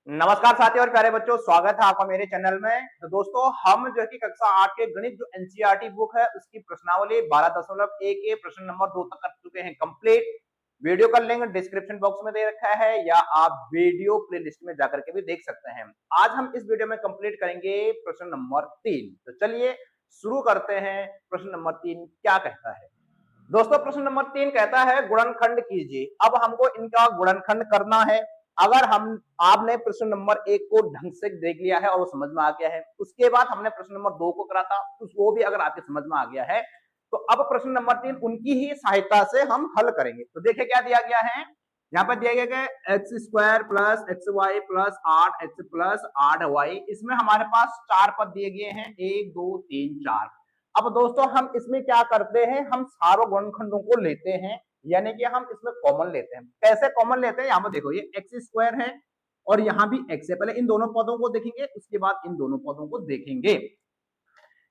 नमस्कार साथियों और प्यारे बच्चों, स्वागत है आपका मेरे चैनल में। तो दोस्तों, हम जो है कि कक्षा 8 के गणित जो एनसीईआरटी बुक है उसकी प्रश्नावली 12.1 के प्रश्न नंबर 2 तक कर चुके हैं कंप्लीट। वीडियो का लिंक डिस्क्रिप्शन बॉक्स में दे रखा है या आप वीडियो प्लेलिस्ट में जाकर के भी देख सकते हैं। आज हम इस वीडियो में कंप्लीट करेंगे प्रश्न नंबर 3। तो चलिए शुरू करते हैं। प्रश्न नंबर 3 क्या कहता है? दोस्तों, प्रश्न नंबर 3 कहता है गुणनखंड कीजिए। अब हमको इनका गुणनखंड करना है। अगर हम आपने प्रश्न नंबर 1 को ढंग से देख लिया है और वो समझ में आ गया है, उसके बाद हमने प्रश्न नंबर 2 को करा था, वो भी अगर आपके समझ में आ गया है, तो अब प्रश्न नंबर 3 उनकी ही सहायता से हम हल करेंगे। तो देखिए क्या दिया गया है। यहाँ पर दिया गया है X square plus X Y plus 8x plus 8y। इसमें हमारे पास 4 पद दिए गए हैं, 1 2 3 4। अब दोस्तों, हम इसमें क्या करते हैं, हम सारों गुणनखंडों को लेते हैं, यानी कि हम इसमें कॉमन लेते हैं। कैसे कॉमन लेते हैं? यहाँ पर देखो, ये एक्स स्क्वायर है और यहाँ भी एक्स है। पहले इन दोनों पदों को देखेंगे, उसके बाद इन दोनों पदों को देखेंगे।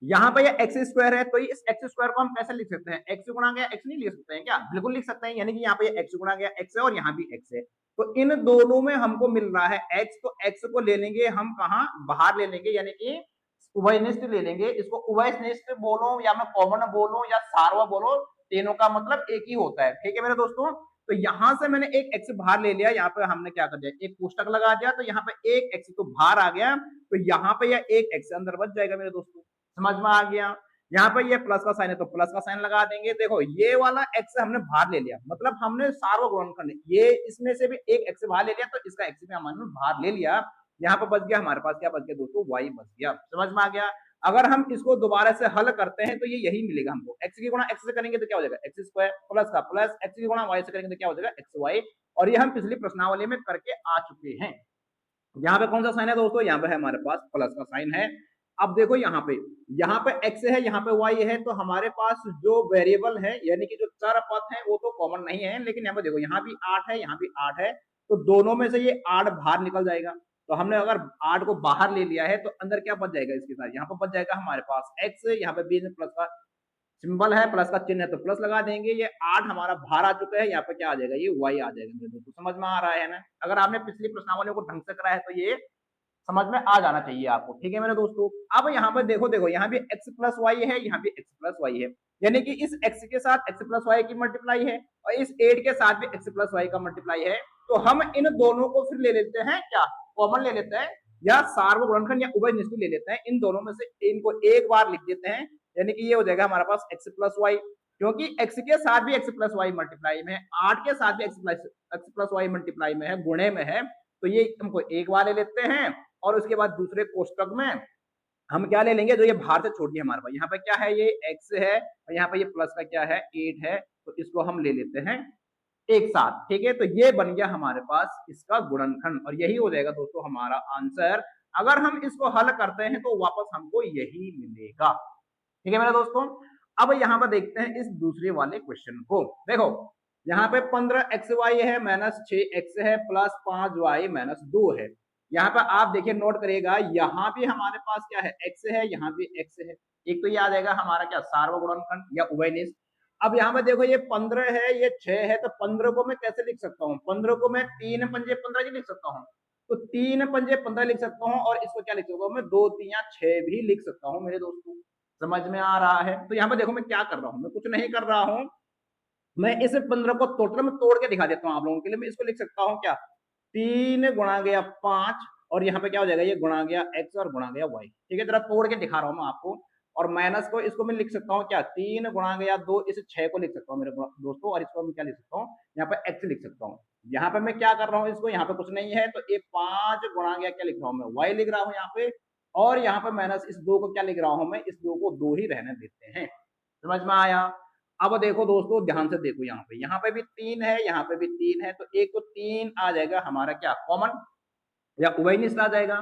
यहाँ पे ये एक्स स्क्वायर है, तो इस एक्स स्क्वायर को हम कैसे लिख सकते हैं? एक्स गुणा गया एक्स नहीं लिख सकते हैं क्या? बिल्कुल लिख सकते हैं, यानी कि यहाँ पे एक्स गुणा गया एक्स है और यहाँ भी एक्स है। तो इन दोनों में हमको मिल रहा है एक्स, तो एक्स को ले लेंगे हम कहाँ? बाहर ले लेंगे, यानी कि उभयनिष्ठ ले लेंगे। इसको उभयनिष्ठ बोलो या मैं कॉमन बोलो या सार्व बोलो, तीनों का मतलब एक ही होता है। ठीक है मेरे दोस्तों। तो यहां से मैंने एक एक्स बाहर ले लिया, यहाँ पे हमने क्या कर दिया, एक कोष्टक लगा दिया, तो यहाँ पे एक एक्स तो बाहर आ गया, तो यहाँ पे यह एक एक्स अंदर बच जाएगा मेरे दोस्तों। समझ में आ गया? यहाँ पर ये प्लस का साइन है तो प्लस का साइन लगा देंगे। देखो, ये वाला एक्स हमने बाहर ले लिया, मतलब हमने सार्वगुणनखंड, ये इसमें से भी एक एक्स बाहर ले लिया, तो इसका एक्स भी हमने बाहर ले लिया। यहाँ पर बच गया हमारे पास, क्या बच गया दोस्तों? वाई बच गया। समझ में आ गया? अगर हम इसको दोबारा से हल करते हैं तो ये यही मिलेगा हमको। एक्स की गुणा एक्स से करेंगे तो क्या हो जाएगा? एक्स स्क्वायर प्लस का प्लस, एक्स की गुणा वाई से करेंगे तो क्या हो जाएगा? X Y. और ये हम पिछली प्रश्नावली में करके आ चुके हैं। यहाँ पे कौन सा साइन है दोस्तों? यहाँ पे है हमारे पास प्लस का साइन है। अब देखो, यहाँ पे x है, यहाँ पे y है, तो हमारे पास जो वेरिएबल है, यानी कि जो चर पद है, वो तो कॉमन नहीं है, लेकिन यहाँ पे देखो, यहाँ भी 8 है, यहाँ भी 8 है, तो दोनों में से ये 8 बाहर निकल जाएगा। तो हमने अगर 8 को बाहर ले लिया है तो अंदर क्या बच जाएगा इसके साथ? यहाँ पर बच जाएगा हमारे पास x, यहाँ पे बीच में प्लस का सिंबल है, प्लस का चिन्ह है, तो प्लस लगा देंगे। ये 8 हमारा बाहर आ चुका है, यहाँ पे क्या आ जाएगा? ये y आ जाएगा मेरे दोस्तों। समझ में आ रहा है ना? अगर आपने पिछली प्रश्नावलियों को ढंग से करा है तो ये समझ में आ जाना चाहिए आपको। ठीक है मेरे दोस्तों। अब यहाँ पर देखो, यहाँ भी x प्लस वाई है, यहाँ भी x प्लस वाई है, यानी कि इस x के साथ x प्लस वाई की मल्टीप्लाई है और इस 8 के साथ भी x प्लस वाई का मल्टीप्लाई है। तो हम इन दोनों को फिर ले लेते हैं, क्या कॉमन ले लेते हैं, या सार्वगुणनखंड या उभयनिष्ठ ले लेते हैं। इन दोनों में से इनको एक बार लिख देते हैं, यानी कि ये हो जाएगा हमारे पास x प्लस वाई, क्योंकि x के साथ भी x प्लस वाई मल्टीप्लाई में है, 8 के साथ भी x प्लस वाई मल्टीप्लाई में है, गुणे में है, तो ये हमको एक बार ले लेते हैं। और उसके बाद दूसरे कोष्टक में हम क्या ले लेंगे, जो ये बाहर से छोड़ दिया हमारे पास, यहाँ पे क्या है? ये x है और यहाँ पे ये प्लस का क्या है? 8 है, तो इसको हम ले लेते हैं एक साथ। ठीक है, तो ये बन गया हमारे पास इसका गुणनखंड, और यही हो जाएगा दोस्तों हमारा आंसर। अगर हम इसको हल करते हैं तो वापस हमको यही मिलेगा। ठीक है मेरे दोस्तों। अब यहाँ पर देखते हैं इस दूसरे वाले क्वेश्चन को। देखो, यहाँ पे 15xy है माइनस 6x है प्लस 5y माइनस 2 है। यहाँ पर आप देखिए, नोट करिएगा, यहाँ भी हमारे पास क्या है? x है, यहाँ भी x है। एक तो ये आ जाएगा हमारा क्या? सार्वगुणनखंड या उभयनिष्ठ। अब यहाँ पे देखो, ये 15 है, ये 6 है, तो 15 को मैं कैसे लिख सकता हूँ? 15 को मैं 3 पंजे 15 ही लिख सकता हूँ, तो 3 पंजे 15 लिख सकता हूँ, और इसको क्या लिख सकता हूँ मैं? 2 3 6 भी लिख सकता हूँ मेरे दोस्तों। समझ में आ रहा है? तो यहाँ पे देखो, मैं क्या कर रहा हूँ, मैं कुछ नहीं कर रहा हूँ, मैं इस 15 को टोटल में तोड़ के दिखा देता हूँ आप लोगों के लिए। मैं इसको लिख सकता हूँ क्या? 3 गुणा गया 5, और यहाँ पे क्या हो जाएगा? ये गुणा गया x और गुणा गया y। ठीक है, जरा तोड़ के दिखा रहा हूँ मैं आपको। और माइनस को, इसको मैं लिख सकता हूँ क्या? 3 गुणा गया 2, इस 6 को लिख सकता हूँ मेरे दोस्तों, और इसको मैं क्या लिख सकता हूँ? यहाँ पे x लिख सकता हूँ। यहाँ पे मैं क्या कर रहा हूँ, इसको यहाँ पे कुछ नहीं है, तो ये 5 गुणा गया, क्या लिख रहा हूँ मैं? y लिख रहा हूँ यहाँ पे, और यहाँ पे माइनस इस 2 को क्या लिख रहा हूँ मैं? इस 2 को 2 ही रहने देते हैं। समझ में आया? अब देखो दोस्तों, ध्यान से देखो, यहाँ पे भी 3 है, यहाँ पे भी 3 है, तो एक तो 3 आ जाएगा हमारा क्या? कॉमन या उभयनिष्ठ आ जाएगा।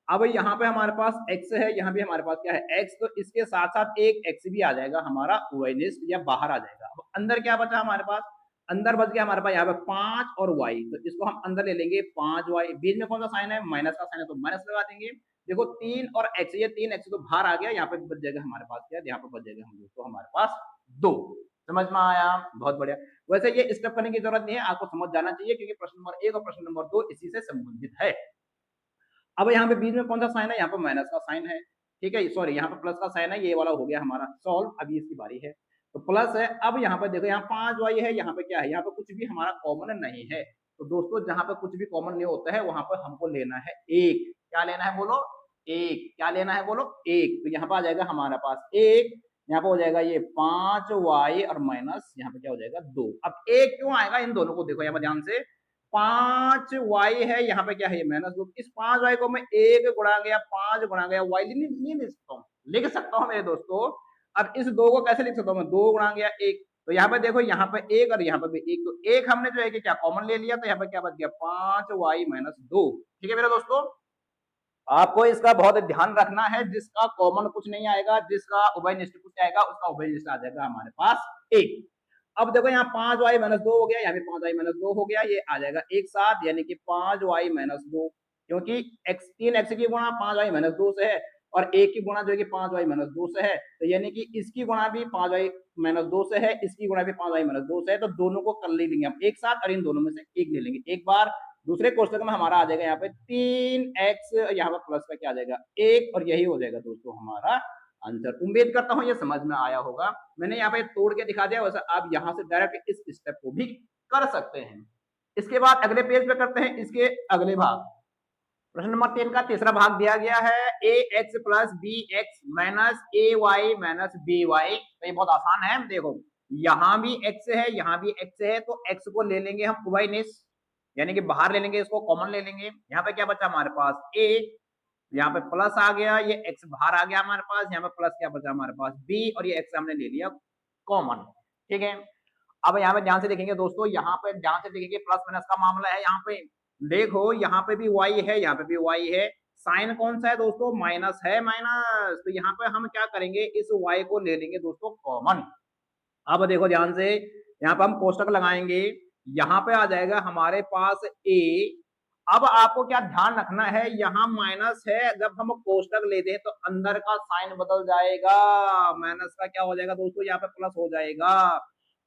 अब यहाँ पे हमारे पास x है, यहाँ भी हमारे पास क्या है? x, तो इसके साथ साथ एक x भी आ जाएगा हमारा उभयनिष्ठ या बाहर आ जाएगा। अब अंदर क्या बचा हमारे पास? अंदर बच गया हमारे पास यहाँ पे 5 और y, तो इसको हम अंदर ले लेंगे 5y। बीच में कौन सा साइन है? माइनस का साइन है, तो माइनस लगा देंगे। देखो 3 और x, ये 3x तो बाहर आ गया, यहाँ पे बच जाएगा हमारे पास क्या? यहाँ पे बच जाएगा हम दोस्तों हमारे पास 2। समझ में आया? बहुत बढ़िया। वैसे ये स्टेप करने की जरूरत नहीं है, आपको समझ जाना चाहिए, क्योंकि प्रश्न नंबर 1 और प्रश्न नंबर 2 इसी से संबंधित है। अब यहाँ पे बीच में कौन सा साइन है, यहाँ पे माइनस का साइन है, ठीक है, सॉरी यहाँ पे प्लस का साइन है, ये वाला हो गया हमारा सॉल्व। अभी इसकी बारी है, तो प्लस है। अब यहाँ पे देखो, यहाँ 5y है, यहाँ पे क्या है, यहाँ पे कुछ भी हमारा कॉमन नहीं है। तो दोस्तों जहां पे कुछ भी कॉमन नहीं होता है वहां पर हमको लेना है एक। क्या लेना है बोलो, एक। क्या लेना है बोलो, एक। तो यहाँ पे आ जाएगा हमारे पास एक, यहाँ पे हो जाएगा ये 5y और माइनस यहाँ पे क्या हो जाएगा 2। अब एक क्यों आएगा, इन दोनों को देखो यहाँ पे ध्यान से, 5y है, यहाँ पे क्या है, ये माइनस 2। इस 5y को मैं एक गुणा गया 5 गुणा गया y नहीं लिख सकता हूँ, लिख सकता हूँ मेरे दोस्तों। अब इस दो को कैसे लिख सकता हूँ मैं, 2 गुणा गया 1। तो यहाँ पे देखो, यहाँ पे एक और यहाँ पे भी एक, तो एक हमने जो है कि क्या कॉमन ले लिया, तो यहाँ पे क्या बच गया 5y माइनस 2। ठीक है मेरे दोस्तों, आपको इसका बहुत ध्यान रखना है, जिसका कॉमन कुछ नहीं आएगा, जिसका उभयनिष्ठ कुछ आएगा, उसका उभयनिष्ठ आ जाएगा हमारे पास एक। अब देखो यहाँ 5y माइनस 2 हो गया, यहाँ भी 5y माइनस 2 हो गया, ये आ जाएगा एक साथ, यानी कि 5y माइनस 2, क्योंकि x 3x की गुणा 5y माइनस 2 से है और एक की गुणा जो है कि 5y माइनस 2 से है, तो यानी कि इसकी गुणा भी 5y माइनस 2 से है, इसकी गुणा भी 5y माइनस 2 से है, तो दोनों को कर लेंगे हम एक साथ और इन दोनों में से एक ले लेंगे एक बार। दूसरे कोष्टक में हमारा आ जाएगा यहाँ पे 3x, यहाँ पर प्लस का क्या आ जाएगा 1, और यही हो जाएगा दोस्तों हमारा आंसर। उम्मीद करता हूँ ये समझ में आया होगा, मैंने यहाँ पे तोड़ के दिखा दिया, वैसे आप यहाँ से डायरेक्ट इस स्टेप को भी कर सकते हैं। इसके बाद अगले पेज पे करते हैं इसके अगले भाग। प्रश्न नंबर 3 का तीसरा भाग दिया गया है, A X plus B X minus A Y minus B Y. तो ये बहुत आसान है, देखो यहाँ भी x है, यहाँ भी x है, तो x को ले लेंगे हम उभयनिष्ठ, यानी कि बाहर ले लेंगे, इसको कॉमन ले लेंगे। यहाँ पे क्या बचा हमारे पास a, यहाँ पे प्लस आ गया, ये x बाहर आ गया हमारे पास, यहाँ पे प्लस क्या बचा हमारे पास b, और ये x हमने ले लिया कॉमन। ठीक है, अब यहाँ पे ध्यान से देखेंगे दोस्तों, यहाँ पे ध्यान से देखेंगे प्लस माइनस का मामला है। यहाँ पे देखो, यहाँ पे भी y है, यहाँ पे भी y है, साइन कौन सा है दोस्तों, माइनस है, माइनस। तो यहाँ पे हम क्या करेंगे, इस y को ले लेंगे दोस्तों कॉमन। अब देखो ध्यान से, यहाँ पे हम कोष्टक लगाएंगे, यहाँ पे आ जाएगा हमारे पास a। अब आपको क्या ध्यान रखना है, यहाँ माइनस है, जब हम कोष्टक लेते हैं तो अंदर का साइन बदल जाएगा, माइनस का क्या हो जाएगा दोस्तों, यहाँ पे प्लस हो जाएगा,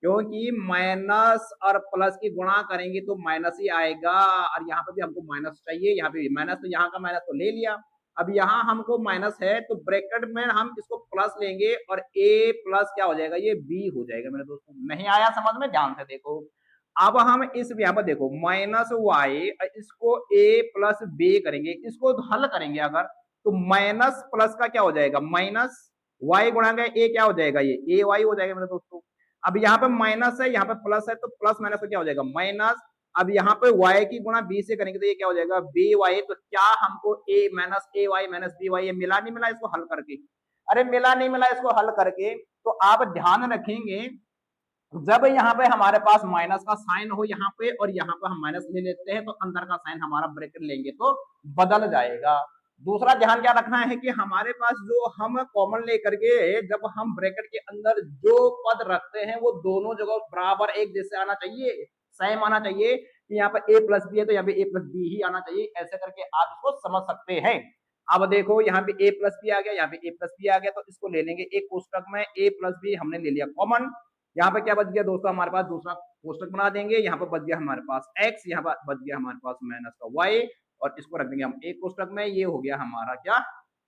क्योंकि माइनस और प्लस की गुणा करेंगे तो माइनस ही आएगा, और यहाँ पे भी हमको माइनस चाहिए, यहाँ पे भी माइनस, तो यहाँ का माइनस तो ले लिया। अब यहाँ हमको माइनस है, तो ब्रैकेट में हम इसको प्लस लेंगे और a प्लस क्या हो जाएगा, ये b हो जाएगा मेरे दोस्तों। नहीं आया समझ में, ध्यान से देखो। अब हम इस यहाँ पर देखो माइनस वाई, इसको a प्लस b करेंगे, इसको हल करेंगे अगर, तो माइनस प्लस का क्या हो जाएगा, माइनस y गुणा गया a, क्या हो जाएगा, ये a y हो जाएगा मेरे दोस्तों। अब यहाँ पे माइनस है, यहाँ पे प्लस है, तो प्लस माइनस का क्या हो जाएगा माइनस। अब यहाँ पे y की गुणा b से करेंगे तो ये क्या हो जाएगा by। तो क्या हमको a minus A Y minus B Y, ये मिला नहीं मिला इसको हल करके, अरे मिला नहीं मिला इसको हल करके। तो आप ध्यान रखेंगे, जब यहाँ पे हमारे पास माइनस का साइन हो यहाँ पे, और यहाँ पे हम माइनस ले लेते हैं, तो अंदर का साइन हमारा ब्रैकेट लेंगे तो बदल जाएगा। दूसरा ध्यान क्या रखना है कि हमारे पास जो हम कॉमन लेकर के जब हम ब्रैकेट के अंदर जो पद रखते हैं वो दोनों जगह बराबर एक जैसे आना चाहिए, सेम आना चाहिए, कि यहाँ पे a प्लस बी है तो यहाँ पे a प्लस बी ही आना चाहिए, ऐसे करके आप इसको समझ सकते हैं। अब देखो यहाँ पे a प्लस बी आ गया, यहाँ पे a प्लस बी आ गया, तो इसको ले लेंगे एक कोष्टक में, a प्लस बी हमने ले लिया कॉमन। यहाँ पे क्या बच गया दोस्तों, हमारे पास दूसरा कोष्टक बना देंगे, यहाँ पे बच गया हमारे पास x, यहाँ पर बच गया हमारे पास माइनस का y, और इसको रख देंगे हम एक कोष्टक में। ये हो गया हमारा क्या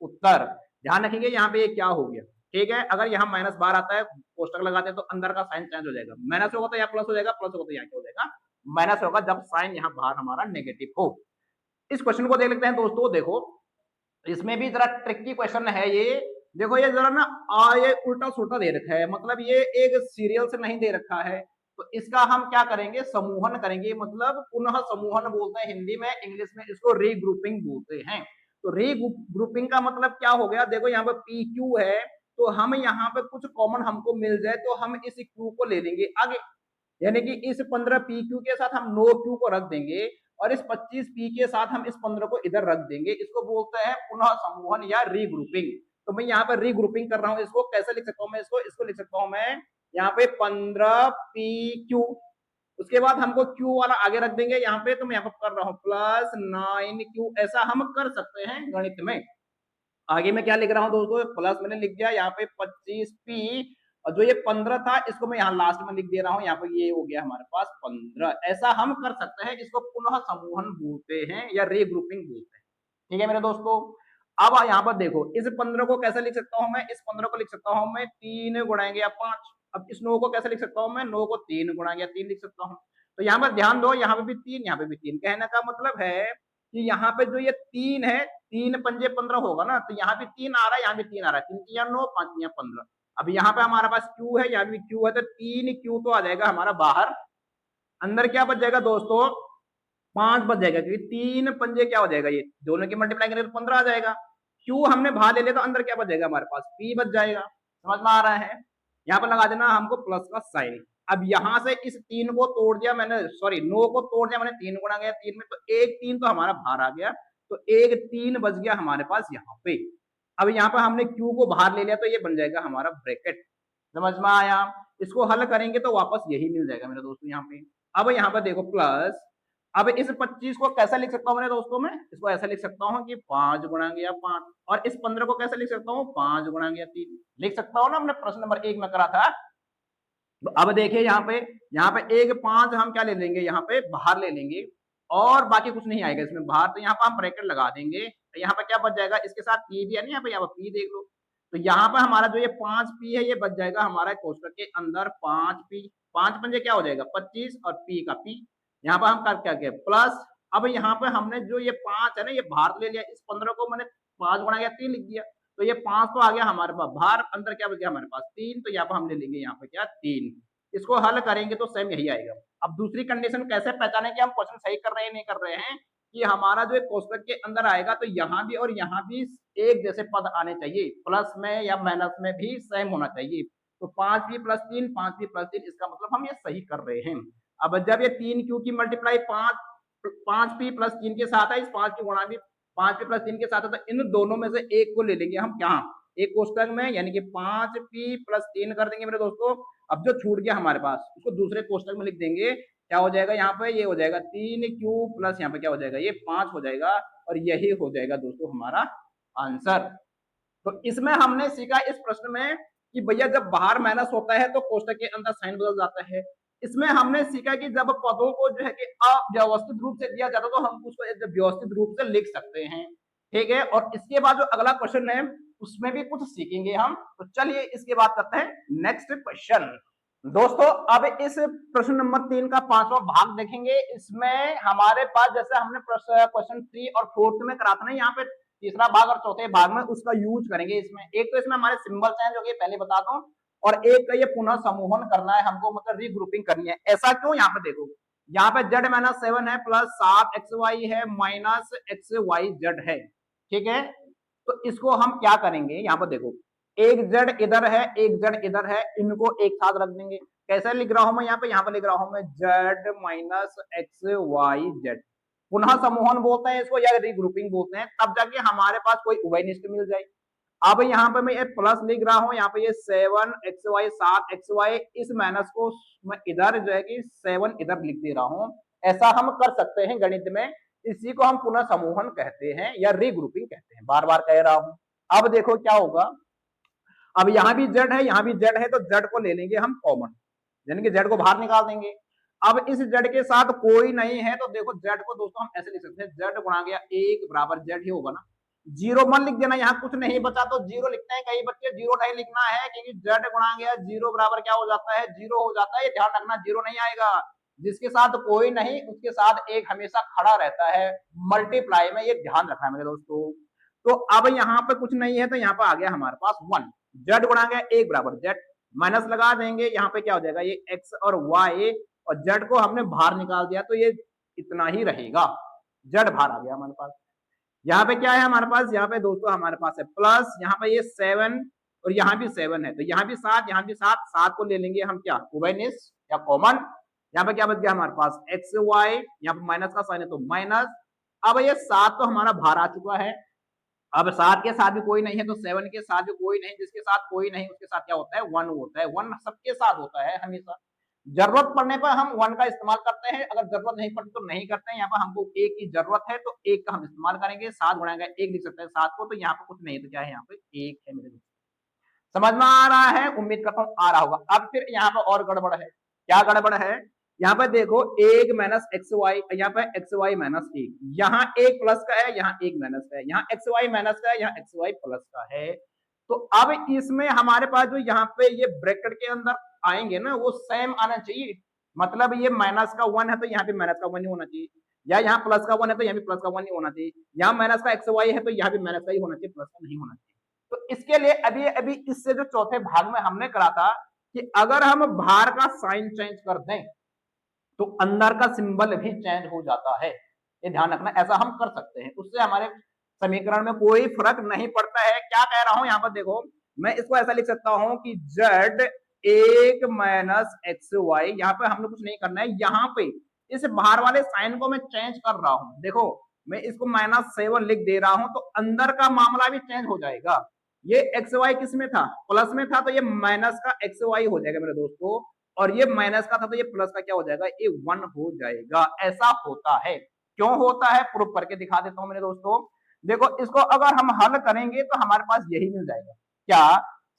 उत्तर। ध्यान रखेंगे यहाँ पे ये क्या हो गया, ठीक है। अगर यहाँ माइनस बार आता है, कोष्टक लगाते हैं, तो अंदर का साइन चेंज हो जाएगा, माइनस होगा तो यहाँ प्लस हो जाएगा, प्लस होगा तो यहाँ क्या हो जाएगा माइनस होगा, जब साइन यहाँ बाहर हमारा नेगेटिव हो। इस क्वेश्चन को देख लेते हैं दोस्तों। देखो इसमें भी जरा ट्रिकी क्वेश्चन है ये, देखो ये जरा ना ये उल्टा सुल्टा दे रखा है, मतलब ये एक सीरियल से नहीं दे रखा है, तो इसका हम क्या करेंगे, समूहन करेंगे, मतलब पुनः समूहन बोलते हैं हिंदी में, इंग्लिश में इसको रीग्रुपिंग बोलते हैं। तो रीग्रुपिंग का मतलब क्या हो गया, देखो यहाँ पे पी क्यू है, तो हम यहाँ पे कुछ कॉमन हमको मिल जाए तो हम इस क्यू को ले लेंगे आगे, यानी कि इस 15 पी क्यू के साथ हम 9 क्यू को रख देंगे, और इस 25 पी के साथ हम इस 15 को इधर रख देंगे, इसको बोलते हैं पुनः समूहन या रीग्रुपिंग। तो मैं यहाँ पर रीग्रुपिंग कर रहा हूँ, इसको कैसे लिख सकता हूँ मैं, इसको लिख सकता हूँ मैं यहाँ पे 15 पी क्यू, उसके बाद हमको क्यू वाला आगे रख देंगे यहाँ पे, तो मैं यहाँ पर कर रहा हूँ प्लस 9 क्यू, ऐसा हम कर सकते हैं गणित में। आगे मैं क्या लिख रहा हूँ दोस्तों, प्लस मैंने लिख दिया यहाँ पे 25 पी, और जो ये 15 था इसको मैं यहाँ लास्ट में लिख दे रहा हूँ, यहाँ पे ये हो गया हमारे पास 15। ऐसा हम कर सकते हैं, इसको पुनः समूहन बोलते हैं या रीग्रुपिंग बोलते हैं। ठीक है मेरे दोस्तों। अब यहाँ पर देखो, इस 15 को कैसे लिख सकता हूं मैं, इस 15 को लिख सकता हूं मैं 3 गुणा गया 5। अब इस 9 को कैसे लिख सकता हूं मैं, 9 को 3 गुणा गया 3 लिख सकता हूं। तो यहाँ पर ध्यान दो, यहाँ पे भी 3, यहाँ पे भी 3। कहने का मतलब है कि यहाँ पे जो ये 3 है, 3 पंजे 15 होगा ना, तो यहाँ भी 3 आ रहा है, यहाँ भी 3 आ रहा है, 3 या 9, 5 या 15। अब यहाँ पे हमारे पास क्यू है, यहाँ भी क्यू है, तो 3 क्यू तो आ जाएगा हमारा बाहर। अंदर क्या बच जाएगा दोस्तों, 5 बच जाएगा, क्योंकि 3 पंजे क्या हो जाएगा, ये दोनों की मल्टीप्लाई करेंगे तो 15 आ जाएगा। क्यू हमने बाहर ले लिया, तो अंदर क्या बच जाएगा हमारे पास, पी बच जाएगा। समझ में आ रहा है। यहाँ पर लगा देना हमको प्लस का साइन। अब यहां से इस 3 को तोड़ दिया मैंने, सॉरी 9 को तोड़ दिया मैंने, 3 गुणा गया 3 में, तो एक 3 तो हमारा बाहर आ गया, तो एक 3 बच गया हमारे पास यहाँ पे। अब यहाँ पर हमने क्यू को बाहर ले लिया, तो ये बन जाएगा हमारा ब्रैकेट। समझ में आया। इसको हल करेंगे तो वापस यही मिल जाएगा मेरे दोस्तों यहाँ पे। अब यहाँ पर देखो प्लस, अब इस 25 को कैसे लिख सकता हूँ मेरे दोस्तों में, इसको ऐसा लिख सकता हूँ कि 5 गुणा गया 5, और इस 15 को कैसे लिख सकता हूँ, 5 गुणा गया 3 लिख सकता हूँ ना, हमने प्रश्न नंबर 1 में करा था। तो अब देखिए यहाँ पे एक 5 हम क्या ले लेंगे, यहाँ पे बाहर ले लेंगे, और बाकी कुछ नहीं आएगा इसमें बाहर, तो यहाँ पर हम ब्रैकेट लगा देंगे। तो यहाँ पर क्या बच जाएगा, इसके साथ पी भी है ना, यहाँ पर पी देख लो। तो यहाँ पर हमारा जो ये 5 पी है, ये बच जाएगा हमारा कोष्ठक के अंदर 5 पी, 5 पंजे क्या हो जाएगा 25, और पी का पी। यहाँ पर हम कर क्या किया प्लस। अब यहाँ पे हमने जो ये 5 है ना, ये बाहर ले लिया, इस 15 को मैंने 5 गुणा गया 3 लिख दिया, तो ये 5 तो आ गया हमारे पास बाहर, अंदर क्या बच गया हमारे पास 3, तो यहाँ पर हम ले लेंगे यहाँ पे क्या 3। इसको हल करेंगे तो सेम यही आएगा। अब दूसरी कंडीशन कैसे पहचाने कि हम क्वेश्चन सही कर रहे हैं नहीं कर रहे हैं, कि हमारा जो कोष्ठक के अंदर आएगा, तो यहाँ भी और यहाँ भी एक जैसे पद आने चाहिए, प्लस में या माइनस में भी सेम होना चाहिए। तो 5p + 3, 5p + 3, इसका मतलब हम ये सही कर रहे हैं। अब जब ये 3q की मल्टीप्लाई 5p + 3 के साथ है, इस 5 की गुणा भी 5p + 3 के साथ है, तो इन दोनों में से एक को ले लेंगे हम क्या, एक कोष्ठक में, यानी कि 5p + 3 कर देंगे मेरे दोस्तों। अब जो छूट गया हमारे पास, उसको दूसरे कोष्ठक में लिख देंगे। क्या हो जाएगा यहाँ पे, ये हो जाएगा 3q प्लस यहाँ पे क्या हो जाएगा, ये 5 हो जाएगा, और यही हो जाएगा दोस्तों हमारा आंसर। तो इसमें हमने सीखा इस प्रश्न में कि भैया जब बाहर माइनस होता है तो कोष्ठक के अंदर साइन बदल जाता है। इसमें हमने सीखा कि जब पदों को जो है कि अव्यवस्थित रूप से दिया जाता तो हम उसको व्यवस्थित रूप से लिख सकते हैं। ठीक है, और इसके बाद जो अगला क्वेश्चन है उसमें भी कुछ सीखेंगे हम। तो चलिए इसके बाद करते हैं नेक्स्ट क्वेश्चन। दोस्तों अब इस प्रश्न नंबर 3 का 5वां भाग देखेंगे। इसमें हमारे पास जैसे हमने क्वेश्चन 3 और 4 में करा था ना, यहाँ पे तीसरा भाग और चौथे भाग में उसका यूज करेंगे। इसमें एक तो इसमें हमारे सिंबल्स हैं जो कि पहले बताता हूँ, और एक का ये पुनः समूहन करना है हमको, मतलब रीग्रुपिंग करनी है। ऐसा क्यों, यहाँ पे देखो, यहाँ पे z - 7 है, प्लस 7xy है, माइनस xyz है। ठीक है, तो इसको हम क्या करेंगे, यहाँ पर देखो एक z इधर है, एक z इधर है, इनको एक साथ रख देंगे। कैसे लिख रहा हूं मैं यहाँ पे लिख रहा हूं मैं z - xyz। पुनः समूहन बोलते हैं इसको, या रीग्रुपिंग बोलते हैं, तब जाके हमारे पास कोई उभयनिष्ठ मिल जाए। अब यहाँ पे मैं ये प्लस लिख रहा हूँ, यहाँ पे ये 7xy 7xy, इस माइनस को मैं इधर जो है कि 7 इधर लिख दे रहा हूँ। ऐसा हम कर सकते हैं गणित में, इसी को हम पुनः समूहन कहते हैं या रीग्रुपिंग कहते हैं, बार बार कह रहा हूँ। अब देखो क्या होगा, अब यहाँ भी z है, यहाँ भी z है, तो z को ले लेंगे हम कॉमन, यानी कि z को बाहर निकाल देंगे। अब इस z के साथ कोई नहीं है, तो देखो z को दोस्तों हम ऐसे लिख सकते हैं, z गुणा गया 1 बराबर z ही होगा ना। जीरो मत लिख देना, यहाँ कुछ नहीं बचा तो जीरो लिखते हैं कई बच्चे, जीरो नहीं लिखना है, क्योंकि z गुणा गया 0 बराबर क्या हो जाता है, 0 हो जाता है। ये ध्यान रखना, 0 नहीं आएगा। जिसके साथ कोई नहीं उसके साथ एक हमेशा खड़ा रहता है मल्टीप्लाई में, ये ध्यान रखना है मेरे दोस्तों। तो अब यहाँ पे कुछ नहीं है, तो यहाँ पे आ गया हमारे पास 1, z गुणा गया 1 बराबर z, माइनस लगा देंगे, यहाँ पे क्या हो जाएगा, ये x और y, और z को हमने बाहर निकाल दिया, तो ये इतना ही रहेगा, z बाहर आ गया हमारे पास। यहाँ पे क्या है हमारे पास, यहाँ पे दोस्तों हमारे पास है प्लस, यहाँ पे ये 7 और यहाँ भी 7 है, तो यहाँ भी 7, यहाँ भी 7, 7 को ले लेंगे हम क्या, उभयनिष्ठ या कॉमन। यहाँ पे क्या बच गया हमारे पास एक्स वाई, यहाँ पे माइनस का साइन है तो माइनस। अब ये 7 तो हमारा बाहर आ चुका है। अब 7 के साथ भी कोई नहीं है, तो 7 के साथ भी कोई नहीं, जिसके साथ कोई नहीं उसके साथ क्या होता है, 1 होता है। 1 सबके साथ होता है हमेशा। जरूरत पड़ने पर हम 1 का इस्तेमाल करते हैं, अगर जरूरत नहीं पड़ती तो नहीं करते हैं। यहाँ पर हमको 1 की जरूरत है तो 1 का हम इस्तेमाल करेंगे। 7 गुणा 1 लिख सकते हैं 7 को, तो यहाँ पे कुछ नहीं है, तो क्या है यहाँ पे 1 है मेरे दोस्त। समझ में आ रहा है, उम्मीद करता हूँ आ रहा होगा। अब फिर यहाँ पर और गड़बड़ है, क्या गड़बड़ है यहाँ पर देखो एक माइनस एक्स वाई, यहाँ पर एक्स वाई माइनस एक, यहाँ एक प्लस का है, यहाँ एक माइनस का है, यहाँ एक्स वाई माइनस का है, यहाँ एक्स वाई प्लस का है। तो अब इसमें हमारे पास जो यहाँ पे ये ब्रैकेट के अंदर आएंगे ना वो सेम आना चाहिए। मतलब ये माइनस का वन है तो यहाँ पे माइनस का वन ही होना चाहिए, या यहाँ प्लस का वन है तो यहाँ भी प्लस का वन ही होना चाहिए, यहाँ माइनस का एक्स वाई है तो यहाँ भी माइनस का ही होना चाहिए, प्लस का नहीं होना चाहिए। तो इसके लिए अभी अभी इससे जो चौथे भाग में हमने करा था कि अगर हम बाहर का साइन चेंज कर दें तो अंदर का सिंबल भी चेंज हो जाता है। ये ध्यान रखना, ऐसा हम कर सकते हैं, उससे हमारे समीकरण में कोई फर्क नहीं पड़ता है। क्या कह रहा हूं यहाँ पर देखो, मैं इसको ऐसा लिख सकता हूं कि z एक माइनस एक्स वाई, यहाँ पे हमने कुछ नहीं करना है, यहाँ पे इस बाहर वाले साइन को मैं चेंज कर रहा हूं। देखो मैं इसको -7 लिख दे रहा हूं तो अंदर का मामला भी चेंज हो जाएगा। ये एक्स वाई किस में था, प्लस में था, तो ये माइनस का एक्स वाई हो जाएगा मेरे दोस्तों, और ये माइनस का था तो ये प्लस का क्या हो जाएगा, ये 1 हो जाएगा। ऐसा होता है, क्यों होता है प्रूफ करके दिखा देता हूं मेरे दोस्तों। देखो इसको अगर हम हल करेंगे तो हमारे पास यही मिल जाएगा, क्या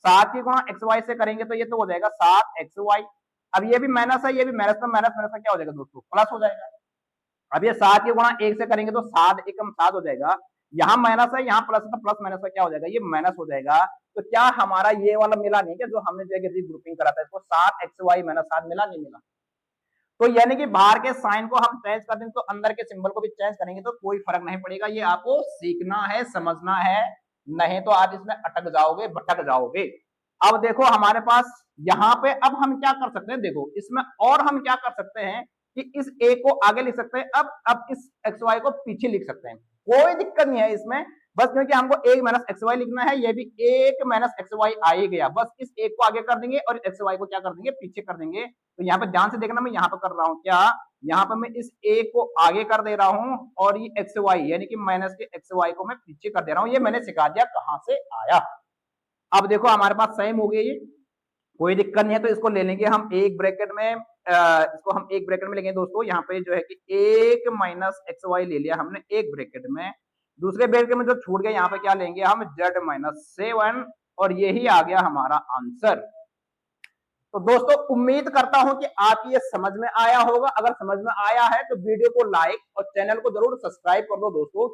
7 की गुणा एक्स वाई से करेंगे तो ये तो हो जाएगा 7 एक्स वाई। अब ये भी माइनस है, ये भी माइनस में माइनस माइनस का क्या हो जाएगा दोस्तों, प्लस हो जाएगा। अब ये 7 की गुणा 1 से करेंगे तो 7 एकम 7 हो जाएगा, यहाँ माइनस है यहाँ प्लस है तो प्लस माइनस का क्या हो जाएगा, ये माइनस हो जाएगा। तो क्या हमारा ये वाला मिला नहीं क्या, जो हमने जो ग्रुपिंग करा था इसको 7 एक्स वाई माइनस 7 मिला नहीं मिला। तो यानी कि बाहर के साइन को हम चेंज कर देंगे तो अंदर के सिंबल को भी चेंज करेंगे तो कोई फर्क नहीं पड़ेगा। ये आपको सीखना है, समझना है, नहीं तो आप इसमें अटक जाओगे, भटक जाओगे। अब देखो हमारे पास यहाँ पे अब हम क्या कर सकते हैं, देखो इसमें और हम क्या कर सकते हैं कि इस ए को आगे लिख सकते हैं, अब इस एक्स वाई को पीछे लिख सकते हैं, कोई दिक्कत नहीं है इसमें। बस क्योंकि हमको एक माइनस एक्स वाई लिखना है, ये भी एक माइनस एक्स वाई आ ही गया, बस इस एक को आगे कर देंगे और एक्स वाई को क्या कर देंगे, पीछे कर देंगे। तो यहाँ पे ध्यान से देखना, मैं यहाँ पे कर रहा हूँ क्या, यहाँ पे मैं इस ए को आगे कर दे रहा हूँ और ये एक्स वाई यानी कि माइनस के एक्स वाई को मैं पीछे कर दे रहा हूँ। ये मैंने सिखा दिया कहां से आया। अब देखो हमारे पास सेम हो गई, ये कोई दिक्कत नहीं है। तो इसको ले लेंगे हम एक ब्रैकेट में, इसको हम एक ब्रैकेट में लेंगे दोस्तों। यहाँ पे जो है कि एक माइनस एक्स वाई ले लिया हमने एक ब्रैकेट में, दूसरे ब्रैकेट में जो छूट गया यहाँ पे क्या लेंगे हम, z-7, और यही आ गया हमारा आंसर। तो दोस्तों उम्मीद करता हूं कि आपकी ये समझ में आया होगा। अगर समझ में आया है तो वीडियो को लाइक और चैनल को जरूर सब्सक्राइब कर दो दोस्तों।